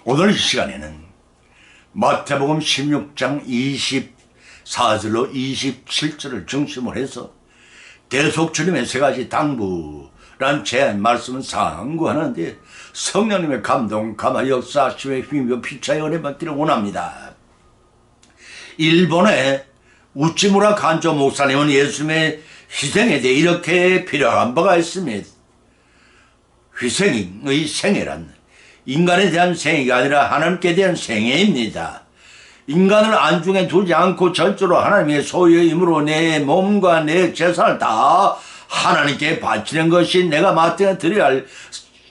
오늘 이 시간에는 마태복음 16장 24절로 27절을 중심으로 해서 대속주님의 세 가지 당부란 제한 말씀을 상고하는데 성령님의 감동, 감화, 역사하심의 힘이고 피차의 은혜 받기를 원합니다. 일본의 우찌무라 간조 목사님은 예수님의 희생에 대해 이렇게 필요한 바가 있습니다. 희생의 생애란 인간에 대한 생애가 아니라 하나님께 대한 생애입니다. 인간을 안중에 두지 않고 전적으로 하나님의 소유의 힘으로 내 몸과 내 재산을 다 하나님께 바치는 것이 내가 마땅히 드려야 할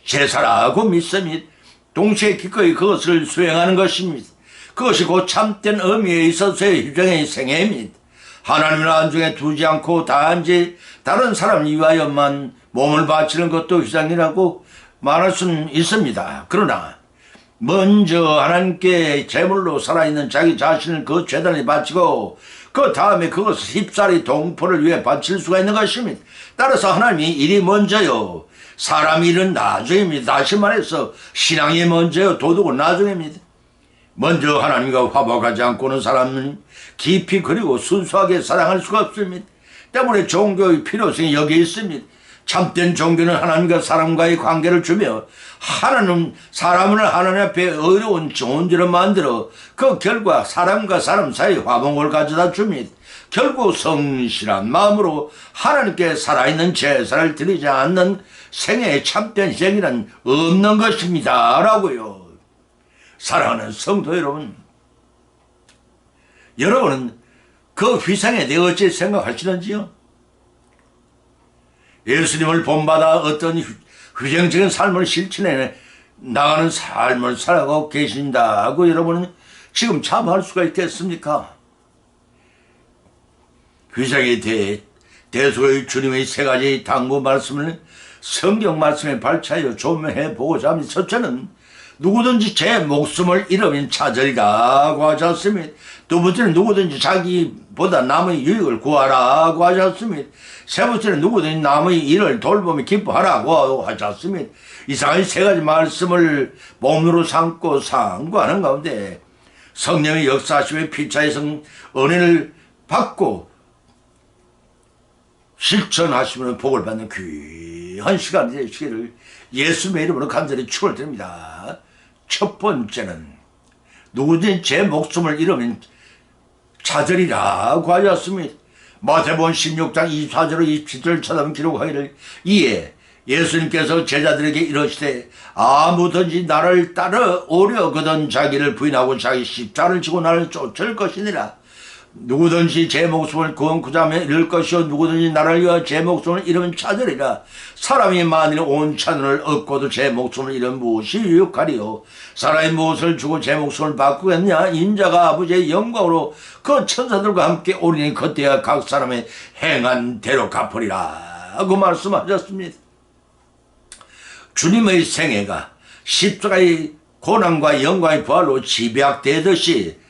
제사라고 믿습니다. 동시에 기꺼이 그것을 수행하는 것입니다. 그것이 곧 참된 의미에 있어서의 희생의 생애입니다. 하나님을 안중에 두지 않고 단지 다른 사람을 위하여만 몸을 바치는 것도 희생이라고 말할 수는 있습니다. 그러나 먼저 하나님께 제물로 살아있는 자기 자신을 그 제단에 바치고 그 다음에 그것을 힙살이 동포를 위해 바칠 수가 있는 것입니다. 따라서 하나님이 일이 먼저요, 사람 일은 나중입니다. 다시 말해서 신앙이 먼저요, 도덕은 나중입니다. 먼저 하나님과 화목하지 않고는 사람은 깊이 그리고 순수하게 사랑할 수가 없습니다. 때문에 종교의 필요성이 여기에 있습니다. 참된 종교는 하나님과 사람과의 관계를 주며 사람을 하나님 앞에 어려운 존재로 만들어 그 결과 사람과 사람 사이 화목을 가져다 줍니다. 결국 성실한 마음으로 하나님께 살아있는 제사를 드리지 않는 생애의 참된 희생이란 없는 것입니다 라고요. 사랑하는 성도 여러분, 여러분은 그 희생에 대해 어찌 생각하시는지요? 예수님을 본받아 어떤 희생적인 삶을 실천해 나가는 삶을 살아가고 계신다고 여러분은 지금 참할 수가 있겠습니까? 희생에 대해 대속의 주님의 세 가지 당부 말씀을 성경 말씀에 발차여 조명해 보고자 합니다. 첫째는 누구든지 제 목숨을 잃으면 찾으리라고 하셨습니다. 두 번째는 누구든지 자기보다 남의 유익을 구하라고 하셨습니다. 세 번째는 누구든지 남의 일을 돌보며 기뻐하라고 하셨습니다. 이상한 세 가지 말씀을 몸으로 삼고 상고하는 가운데 성령의 역사하심의 피차에서 은혜를 받고 실천하시면 복을 받는 귀한 시간이 되시기를 예수님의 이름으로 간절히 축원드립니다. 첫 번째는 누구든지 제 목숨을 잃으면 찾으리라고 하셨습니다. 마태복음 16장 24절로 27절 찾아보면 기록하기를 이에 예수님께서 제자들에게 이르시되 아무든지 나를 따라 오려거든 자기를 부인하고 자기 십자가를 지고 나를 쫓을 것이니라. 누구든지 제 목숨을 구원하며 잃을 것이요 누구든지 나를 위하여 제 목숨을 잃으면 찾으리라. 사람이 만일 온 천을 얻고도 제 목숨을 잃으면 무엇이 유익하리요? 사람이 무엇을 주고 제 목숨을 바꾸겠냐? 인자가 아버지의 영광으로 그 천사들과 함께 오리니 그때야 각 사람의 행한 대로 갚으리라 고 말씀하셨습니다. 주님의 생애가 십자가의 고난과 영광의 부활로 집약되듯이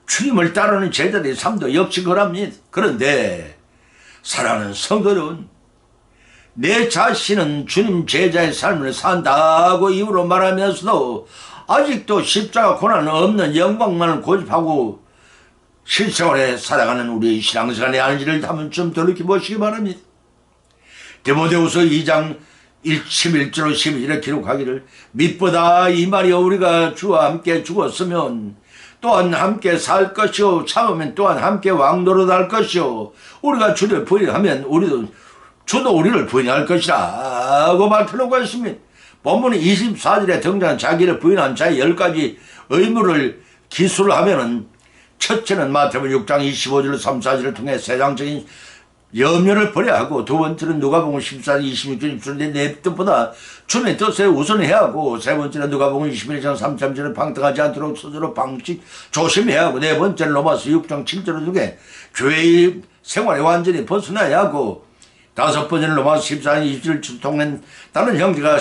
주님을 따르는 제자들의 삶도 역시 그럽니다. 그런데 사랑하는 성도 여러분, 내 자신은 주님 제자의 삶을 산다고 이유로 말하면서도 아직도 십자가 고난은 없는 영광만을 고집하고 실생활에 살아가는 우리 신앙생활의 아닌지를 한번 좀 돌이켜보시기 바랍니다. 디모데후서 2장 11절로 12절에 기록하기를 믿보다 이 말이여 우리가 주와 함께 죽었으면 또한 함께 살 것이요 참으면 또한 함께 왕노릇할 것이요 우리가 주를 부인하면 주도 우리를 부인할 것이라 고 밝혀놓고 있습니다. 본문의 24절에 등장한 자기를 부인한 자의 10가지 의무를 기술을 하면은 첫째는 마태복음 6장 25절로 3, 4절을 통해 세상적인 염려를 버려야 하고, 두 번째는 누가복음 14장 26절 27절인데 내 뜻보다 주님의 뜻에 우선해야 하고, 세 번째는 누가복음 21장 3, 3절을 방탕하지 않도록 스스로 방식 조심해야 하고, 네 번째는 로마서 6장 7절을 통해 교회의 생활에 완전히 벗어나야 하고, 다섯 번째는 로마서 14장 20절을 통해 다른 형제가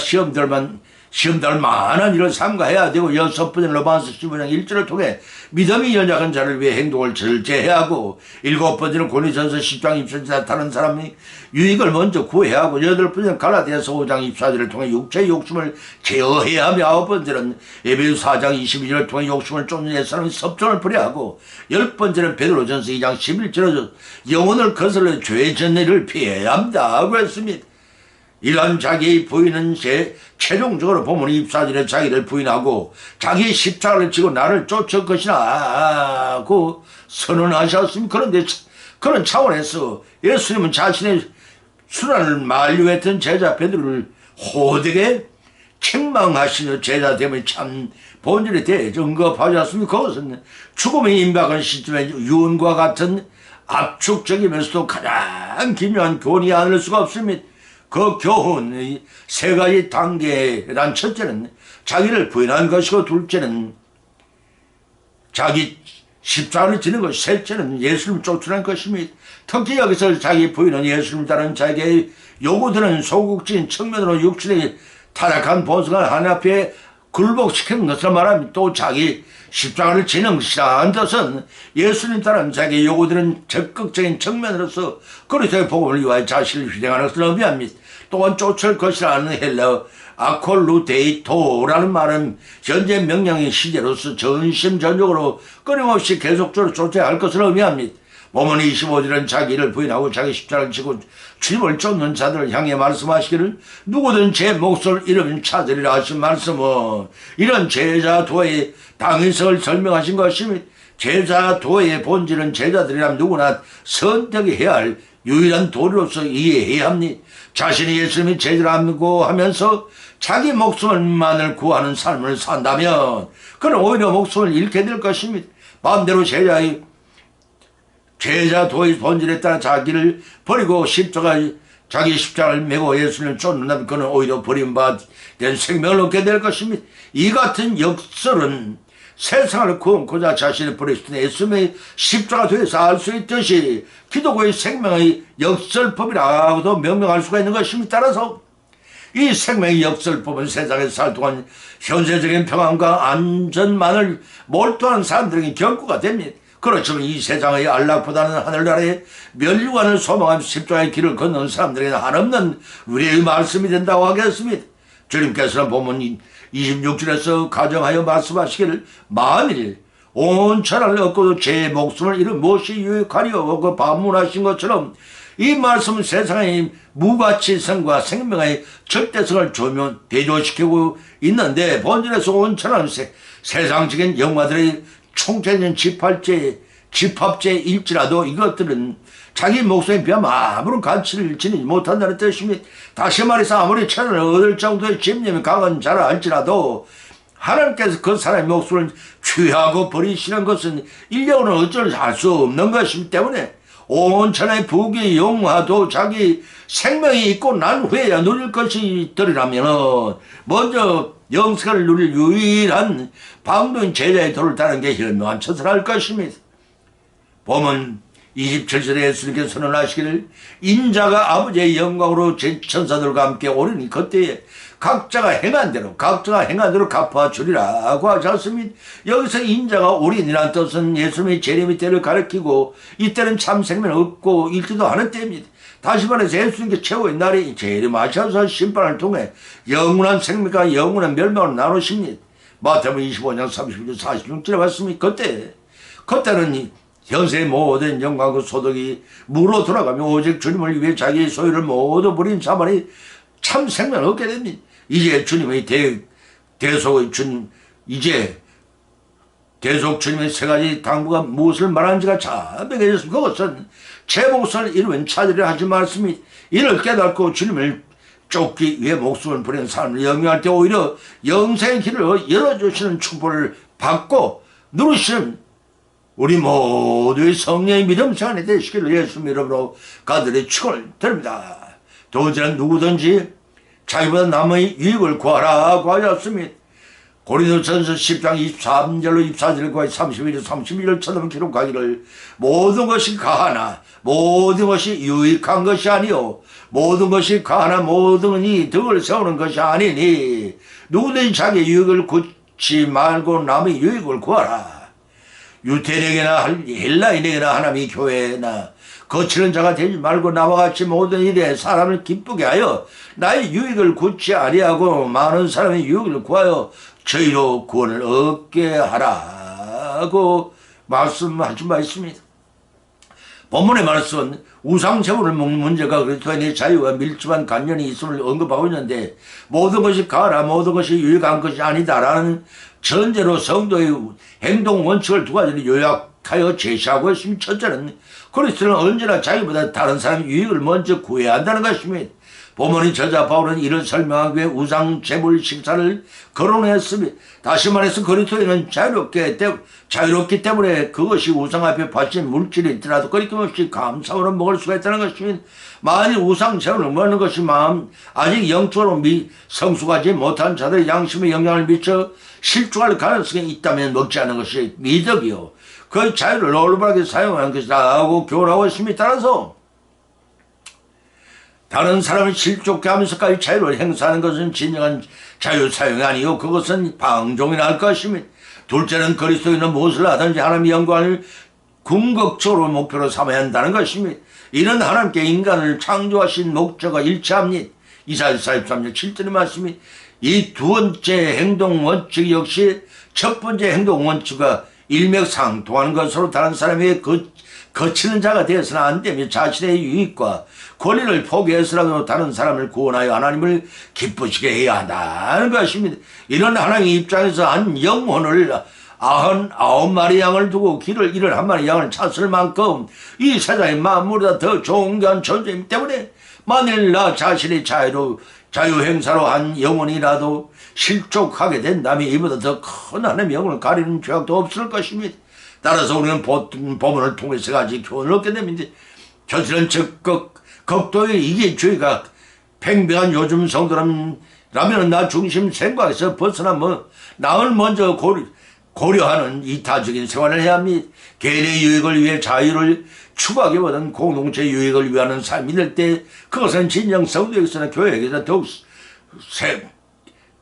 시험달 많은 일을 삼가해야 되고 6번째 로마서 15장 1절을 통해 믿음이 연약한 자를 위해 행동을 절제해야 하고 7번째는 고린도전서 10장 24절 나타나는 사람이 유익을 먼저 구해야 하고 8번째는 갈라디아서 5장 24절을 통해 육체의 욕심을 제어해야 하며 9번째는 에베소 4장 22절을 통해 욕심을 쫓는 옛사람의 섭정을 버려야 하고 10번째는 베드로전서 2장 11절에서 영혼을 거슬러 죄의 전례를 피해야 합니다. 그랬습니다. 이러한 자기의 부인은 최종적으로 보면 24절에 자기를 부인하고 자기의 십자가를 지고 나를 쫓을 것이나 하고 선언하셨습니다. 그런데 그런 차원에서 예수님은 자신의 수란을 만류했던 제자 베드로를 호되게 책망하시며 제자됨의 참 본질에 대해 언급하지 않습니까? 그것은 죽음에 임박한 시점에 유언과 같은 압축적이면서도 가장 기묘한 교훈이 아닐 수가 없습니다. 그 교훈의 세 가지 단계란 첫째는 자기를 부인한 것이고, 둘째는 자기 십자가를 지는 것, 셋째는 예수님을 쫓으라는 것입니다. 특히 여기서 자기 부인은 예수님을 따르는 자기의 요구되는 소극적인 측면으로 육신의 타락한 본성을 하나님 앞에 굴복시키는 것을 말합니다. 또 자기 십자가를 지는 것이라는 뜻은 예수님 따르는 자기의 요구되는 적극적인 측면으로서 그리스도의 복음을 위하여 자신을 희생하는 것을 의미합니다. 또한 쫓을 것이라는 헬라어 아콜루데이토라는 말은 현재 명령의 시제로서 전심전력으로 끊임없이 계속적으로 쫓아야 할 것을 의미합니다. 본문 25절은 자기를 부인하고 자기 십자가를 지고 주님을 쫓는 자들을 향해 말씀하시기를 누구든 제 목소리를 잃으면 찾으리라 하신 말씀은 이런 제자 도의 당위성을 설명하신 것입니다. 제자 도의 본질은 제자들이라면 누구나 선택해야 할 유일한 도리로서 이해해야 합니다. 자신이 예수님이 제자라고 하면서 자기 목숨만을 구하는 삶을 산다면 그는 오히려 목숨을 잃게 될 것입니다. 반대로 제자 도의 본질에 따라 자기를 버리고 자기 십자가를 메고 예수님을 쫓는다면 그는 오히려 버림받은 생명을 얻게 될 것입니다. 이 같은 역설은 세상을 구원코자 자신을 버리시는 예수님의 십자가 뒤에서 알 수 있듯이 기독교의 생명의 역설법이라고도 명명할 수가 있는 것입니다. 따라서 이 생명의 역설법은 세상에서 살 동안 현세적인 평안과 안전만을 몰두하는 사람들에게 경고가 됩니다. 그렇지만 이 세상의 안락보다는 하늘나라의 멸류관을 소망하며 십자가의 길을 걷는 사람들에게는 한없는 위로의 말씀이 된다고 하겠습니다. 주님께서는 보면 26절에서 가정하여 말씀하시기를 만일 온 천하를 얻고도 제 목숨을 잃은 무엇이 유익하리요 그 반문하신 것처럼 이 말씀은 세상의 무가치성과 생명의 절대성을 대조시키고 있는데 본질에서 온 천하는 세상적인 영화들의 총체적인 집합제일지라도 이것들은 자기 목숨에 비하면 아무런 가치를 지니지 못한다는 뜻입니다. 다시 말해서 아무리 천을 얻을 정도의 집념이 강한 자라 할지라도 하나님께서 그 사람의 목숨을 취하고 버리시는 것은 인력으로는 어쩔 수 없는 것이기 때문에 온 천하의 부귀 영화도 자기 생명이 있고 난 후에야 누릴 것이더라면 먼저 영생을 누릴 유일한 방도인 제자의 도를 따르는 게 현명한 처사를 할 것입니다. 보면 27절에 예수님께서 선언하시기를 인자가 아버지의 영광으로 제 천사들과 함께 오르니 그때에 각자가 행한 대로 갚아주리라고 하지 않습니다. 여기서 인자가 오리니라는 뜻은 예수님의 재림의 때를 가리키고 이때는 참 생명을 얻고 있지도 않은 때입니다. 다시 말해서 예수님께 최후의 날이 재림하셔서 심판을 통해 영원한 생명과 영원한 멸망을 나누십니다. 마태복음 25장 31절 46절에 봤습니다. 그때는 현세의 모든 영광과 소득이 무로 돌아가며 오직 주님을 위해 자기의 소유를 모두 버린 자만이 참 생명을 얻게 됩니다. 이제 주님의 대속의 주님, 이제 대속 주님의 세 가지 당부가 무엇을 말하는지가 자명해졌습니다. 그것은 제 목숨을 잃으면 찾으려 하지 말습니다. 이를 깨닫고 주님을 쫓기 위해 목숨을 버리는 사람을 영위할 때 오히려 영생의 길을 열어주시는 축복을 받고 누르시는 우리 모두의 성령의 믿음 시간이 되시기를 예수님 이름으로 간절히 축원을 드립니다. 두 번째는 누구든지 자기보다 남의 유익을 구하라고 하셨습니다. 고린도전서 10장 23절로 24절과 31절 31절 처럼 기록하기를 모든 것이 가하나 모든 것이 유익한 것이 아니요 모든 것이 가하나 모든 이 덕을 세우는 것이 아니니 누구든지 자기 유익을 구치 말고 남의 유익을 구하라. 유태인에게나 헬라인에게나 하나님의 교회나 거치는 자가 되지 말고 나와 같이 모든 일에 사람을 기쁘게 하여 나의 유익을 구치 아니하고 많은 사람의 유익을 구하여 저희로 구원을 얻게 하라고 말씀하신 바 있습니다. 본문의 말씀은 우상제물을 먹는 문제가 그리스도인의 자유와 밀접한 관련이 있음을 언급하고 있는데 모든 것이 가라 모든 것이 유익한 것이 아니다라는 전제로 성도의 행동 원칙을 두 가지를 요약하여 제시하고 있습니다. 첫째는 그리스도는 언제나 자기보다 다른 사람의 유익을 먼저 구해야 한다는 것입니다. 본문의 저자 바울은 이를 설명하기 위해 우상 제물 식사를 거론했습니다. 다시 말해서 그리스도인은 자유롭기 때문에 그것이 우상 앞에 바친 물질이 있더라도 끊임없이 감사로 먹을 수가 있다는 것입니다. 만일 우상 제물을 먹는 것이 아직 영적으로 성숙하지 못한 자들의 양심에 영향을 미쳐 실족할 가능성이 있다면 먹지 않는 것이 미덕이요 그 자유를 올바르게 사용하는 것이다 하고 교훈하고 있습니다. 따라서 다른 사람을 실족케 하면서까지 자유를 행사하는 것은 진정한 자유 사용이 아니요 그것은 방종이나 할 것입니다. 둘째는 그리스도인은 무엇을 하든지 하나님의 영광을 궁극적으로 목표로 삼아야 한다는 것입니다. 이는 하나님께 인간을 창조하신 목적과 일치합니다. 이사야 43장 7절의 말씀이 이 두 번째 행동 원칙 역시 첫 번째 행동 원칙과 일맥상통하는 것으로 다른 사람에게 거치는 자가 되어서는 안 되며 자신의 유익과 권리를 포기해서라도 다른 사람을 구원하여 하나님을 기쁘시게 해야 한다는 것입니다. 이런 하나님의 입장에서 한 영혼을 99마리 양을 두고 길을 잃은 1마리 양을 찾을 만큼 이 세상의 만물보다 더 존귀한 존재이기 때문에 만일 나 자신의 자유 행사로 한 영혼이라도 실족하게 된다면 이보다 더 큰 하나님의 영혼을 가리는 죄악도 없을 것입니다. 따라서 우리는 본문을 통해서 가지 교훈을 얻게 됩니다. 저지른 극도의 이게 죄가 팽배한 요즘 성도라면 나 중심 생각에서 벗어나 나를 먼저 고려하는 이타적인 생활을 해야 합니다. 개인의 유익을 위해 자유를 추구하기보다는 공동체 유익을 위하는 삶이 될 때 그것은 진정 성도에게서나 교회에게서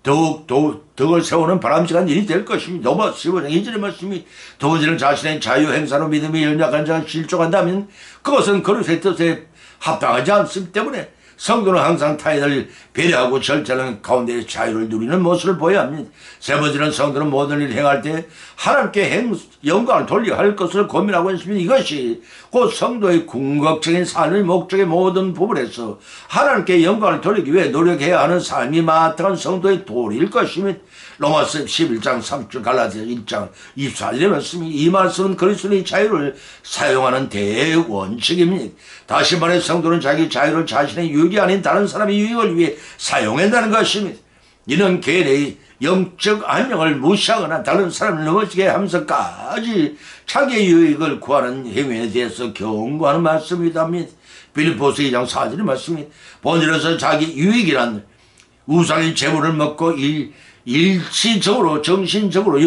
덕을 세우는 바람직한 일이 될 것입니다. 로마 15장 2절의 말씀이 두 번째는 자신의 자유 행사로 믿음이 연약한 자가 실족한다면 그것은 그리스도의 뜻에 합당하지 않기 때문에 성도는 항상 타인을 배려하고 절제하는 가운데 자유를 누리는 모습을 보여야 합니다. 세 번째는 성도는 모든 일을 행할 때 하나님께 영광을 돌려야 할 것을 고민하고 있습니다. 이것이 곧 성도의 궁극적인 삶의 목적의 모든 부분에서 하나님께 영광을 돌리기 위해 노력해야 하는 삶이 마땅한 성도의 도리일 것입니다. 로마서 11장 30절 갈라디아 1장 24절의 말씀이 이 말씀은 그리스도의 자유를 사용하는 대원칙입니다. 다시 말해 성도는 자기 자유를 자신의 유익이 아닌 다른 사람의 유익을 위해 사용한다는 것입니다. 이는 개인의 영적 안녕을 무시하거나 다른 사람을 넘어지게 하면서까지 자기의 유익을 구하는 행위에 대해서 경고하는 말씀이다. 빌립보서 2장 4절의 말씀이 본질에서 자기 유익이란 우상의 재물을 먹고 일시적으로 정신적으로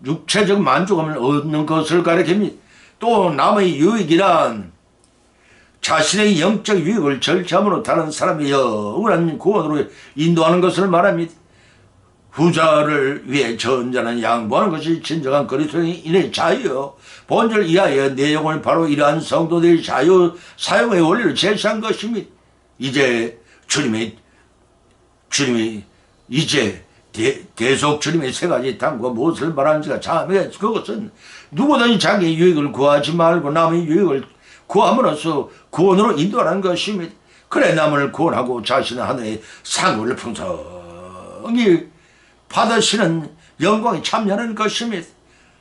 육체적 만족감을 얻는 것을 가리킵니다. 또 남의 유익이란 자신의 영적 유익을 절제함으로 다른 사람의 영원한 구원으로 인도하는 것을 말합니다. 후자를 위해 전자는 양보하는 것이 진정한 그리스도인의 자유요. 본절 이하의 내용을 바로 이러한 성도들의 자유 사용의 원리를 제시한 것입니다. 이제 주님이 이제 계속 주님의 세 가지 당과 무엇을 말하는지가 자명해. 그것은 누구든지 자기의 유익을 구하지 말고 남의 유익을 구함으로써 구원으로 인도하는 것입니다. 그래 남을 구원하고 자신의 하늘의 상급을 풍성히 받으시는 영광에 참여하는 것입니다.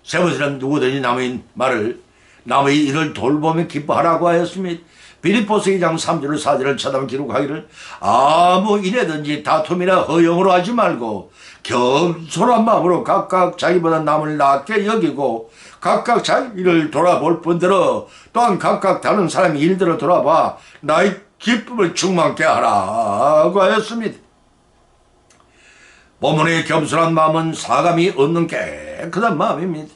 세 번째는 누구든지 남의 일을 돌보며 기뻐하라고 하였습니다. 빌립보서 2장 3절 4절을 쳐다보면 기록하기를 아무 일에든지 다툼이나 허영으로 하지 말고 겸손한 마음으로 각각 자기보다 남을 낮게 여기고 각각 자기 일을 돌아볼 뿐더러 또한 각각 다른 사람의 일들을 돌아봐 나의 기쁨을 충만케 하라고 하였습니다. 본문의 겸손한 마음은 사감이 없는 깨끗한 마음입니다.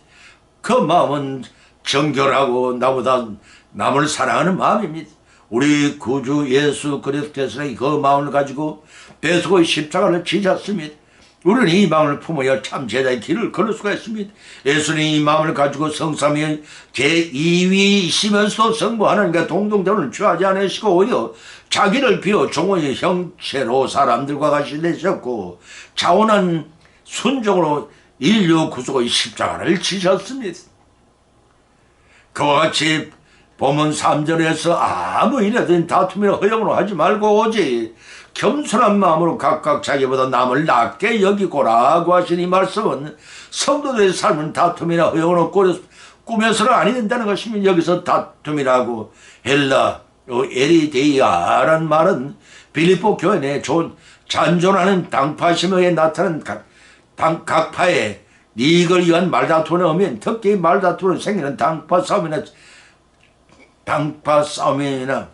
그 마음은 정결하고 나보다 남을 사랑하는 마음입니다. 우리 구주 예수 그리스도께서는 그 마음을 가지고 배수의 십자가를 지셨습니다. 우리는 이 마음을 품어야 참 제자의 길을 걸을 수가 있습니다. 예수는 이 마음을 가지고 성삼위 제2위이시면서도 성부 하나님과 동등됨을 취하지 않으시고 오히려 자기를 비워 종의 형체로 사람들과 같이 되셨고 자원한 순종으로 인류 구속의 십자가를 지셨습니다. 그와 같이 본문 3절에서 아무 일이든 다툼이나 허영으로 하지 말고 오직 겸손한 마음으로 각각 자기보다 남을 낮게 여기고라고 하신 이 말씀은 성도들의 삶은 다툼이나 허영으로 꾸며서는 아니 된다는 것이면 여기서 다툼이라고 헬라 에리데이아라는 말은 빌립보 교회 내 잔존하는 당파심에 나타난 각파의 이익을 위한 말다툼을 하면 특히 말다툼으로 생기는 당파 싸움이나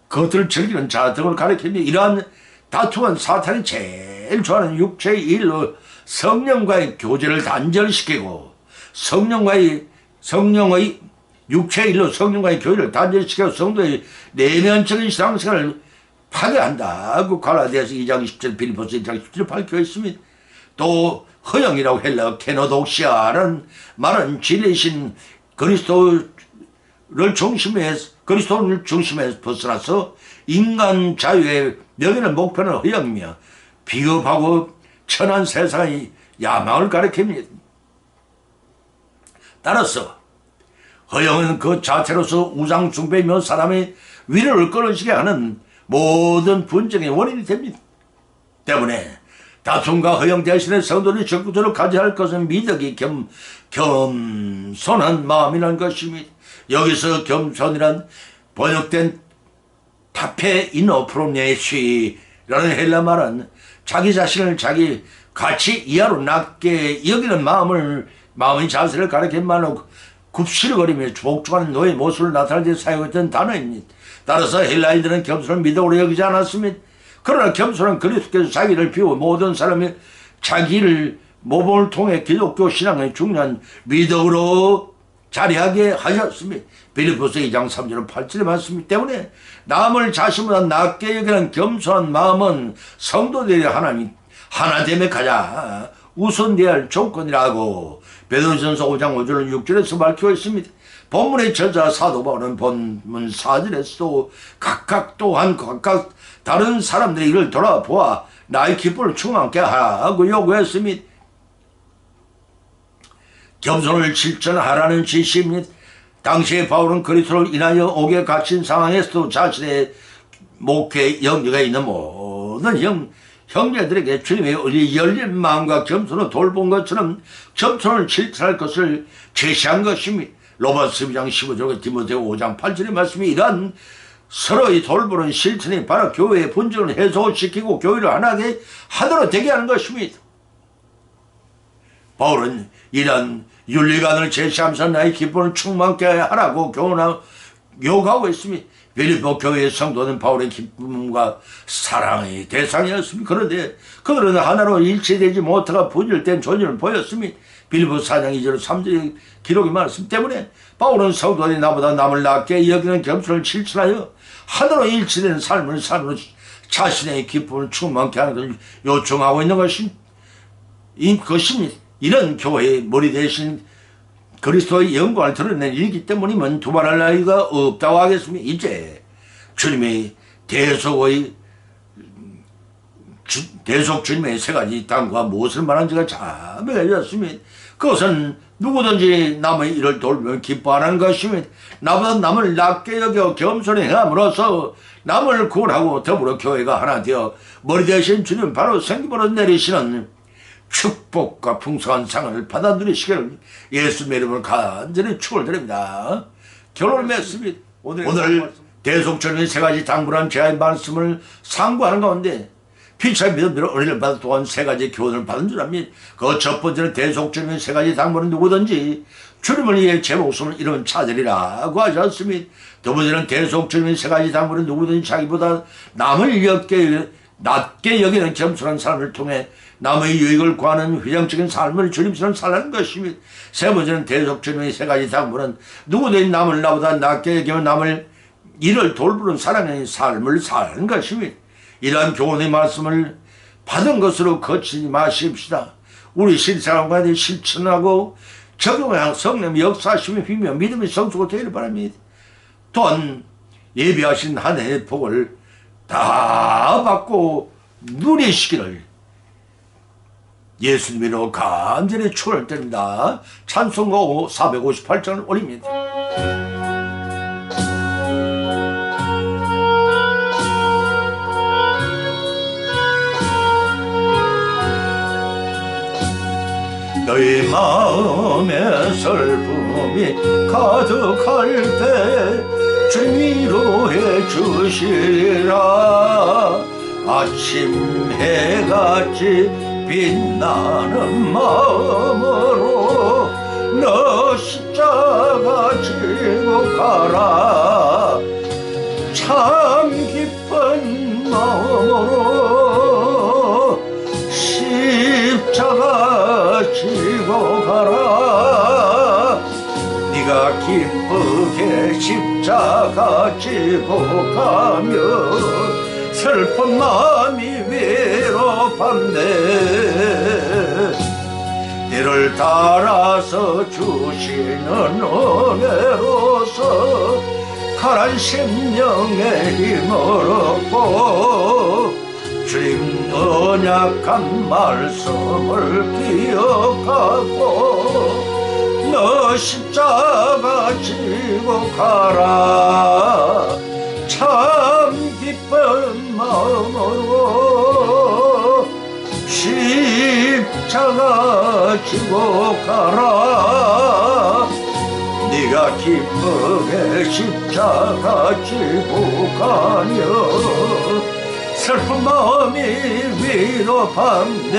그것들을 즐기는 자 등을 가리키니 이러한 다툼은 사탄이 제일 좋아하는 육체의 일로 성령과의 교제를 단절시키고 성령의 육체의 일로 성령과의 교제를 단절시키고 성도의 내면적인 신앙생활을 파괴한다고 갈라디아서 2장 10절 빌립보서 2장 10절 밝혀 있습니다. 또 허영이라고 헬라 케노독시아라는 말은 진리신 그리스도를 중심에 벗어나서 인간 자유의 여기는 목표는 허영이며 비겁하고 천한 세상의 야망을 가리킵니다. 따라서 허영은 그 자체로서 우상 숭배이며 사람의 위로를 끊어지게 하는 모든 분쟁의 원인이 됩니다. 때문에 다툼과 허영 대신에 성도들이 적극적으로 가져야 할 것은 미덕이 겸손한 마음이라는 것입니다. 여기서 겸손이란 번역된 타페 이노 프로네시라는 헬라 말은 자기 자신을 자기 가치 이하로 낮게 여기는 마음의 자세를 가리킨 말로 굽실거리며 복종하는 노예 모습을 나타낼 때 사용했던 단어입니다. 따라서 헬라인들은 겸손을 미덕으로 여기지 않았습니다. 그러나 겸손은 그리스도께서 자기를 비워 모든 사람이 자기를 모범을 통해 기독교 신앙의 중요한 미덕으로 자리하게 하셨습니다. 빌립보서 2장 3절 8절의 말씀이기 때문에 남을 자신보다 낮게 여기는 겸손한 마음은 성도들이 하나됨에 가장 우선되어야 할 조건이라고 베드로전서 5장 5절 6절에서 밝혀 있습니다. 본문의 저자 사도 바울은 본문 4절에서도 각각 다른 사람들의 일을 돌아보아 나의 기쁨을 충만케 하라고 요구했습니다. 겸손을 실천하라는 지시입니다. 당시에 바울은 그리스도를 인하여 옥에 갇힌 상황에서도 자신의 목회 영역에 있는 모든 형제들에게 주님의 열린 마음과 겸손을 돌본 것처럼 겸손을 실천할 것을 제시한 것입니다. 로마서 12장 15절과 디모데오 5장 8절의 말씀이 이러한 서로의 돌보는 실천이 바로 교회의 본질을 해소시키고 교회를 하나게 하도록 되게 하는 것입니다. 바울은 이러한 윤리관을 제시하면서 나의 기쁨을 충만케 하라고 요구하고 있습니다. 빌립보 교회의 성도는 바울의 기쁨과 사랑의 대상이었습니다. 그런데 그들은 하나로 일치되지 못하고 분열된 존재를 보였습니다. 빌립보 4장 2절 3절의 기록이 많았습니다. 때문에 바울은 성도들이 나보다 남을 낮게 여기는 겸손을 실천하여 하나로 일치되는 삶을 삶으로 자신의 기쁨을 충만케 하는 것을 요청하고 있는 것입니다. 이런 교회의 머리 대신 그리스도의 영광을 드러낸 일이기 때문이면 두말할 나위가 없다고 하겠습니다. 이제 주님의 대속 주님의 세 가지 당과 무엇을 말한지가 자명해졌습니다. 그것은 누구든지 남의 일을 돌보면 기뻐하는 것입니다. 나보다 남을 낮게 여겨 겸손히 행함으로써 남을 구원하고 더불어 교회가 하나 되어 머리 대신 주님 바로 생기부로 내리시는 축복과 풍성한 상을 받아 누리시기를 예수님의 이름으로 간절히 축원드립니다. 결론을 맺습니다. 오늘 대속주님의 세 가지 당부란 제의 말씀을 상고하는 가운데 피차의 믿음대로 은혜를 받아 또한 세 가지 교훈을 받은 줄 압니다. 그 첫 번째는 대속주님의 세 가지 당부는 누구든지 주님을 위해 제 목숨을 잃은 자들이라고 하셨습니다. 두 번째는 대속주님의 세 가지 당부는 누구든지 자기보다 남을 낮게 여기는 겸손한 삶을 통해 남의 유익을 구하는 회장적인 삶을 주님처럼 살라는 것이며, 세 번째는 대속주님의 세 가지 당부는 누구든 남을 나보다 낮게 여기며 남을 이를 돌보는 사랑의 삶을 사는 것이며, 이러한 교훈의 말씀을 받은 것으로 거치지 마십시다. 우리 실생활에 실천하고 적용하여 성령의 역사심이 힘이며 믿음의 성수가 되기를 바랍니다. 또한 예비하신 한 해의 복을 다 받고 누리시기를 예수님으로 간절히 축원드립니다. 찬송가 458장을 올립니다. 너희 마음에 슬픔이 가득할 때 주님 위로해 주시리라. 아침 해같이 빛나는 마음으로 너 십자가 지고 가라. 참 기쁜 마음으로 십자가 지고 가라. 네가 기쁘게 십자가 지고 가며 슬픈 마음이 외롭한데 이를 따라서 주시는 은혜로서 가란 심령의 힘을 얻고 주님 언약한 말씀을 기억하고 너 십자가 지고 가라. 참 기쁜 마음으로 십자가 지고 가라. 네가 기쁘게 십자가 지고 가며 슬픈 마음이 위로받네.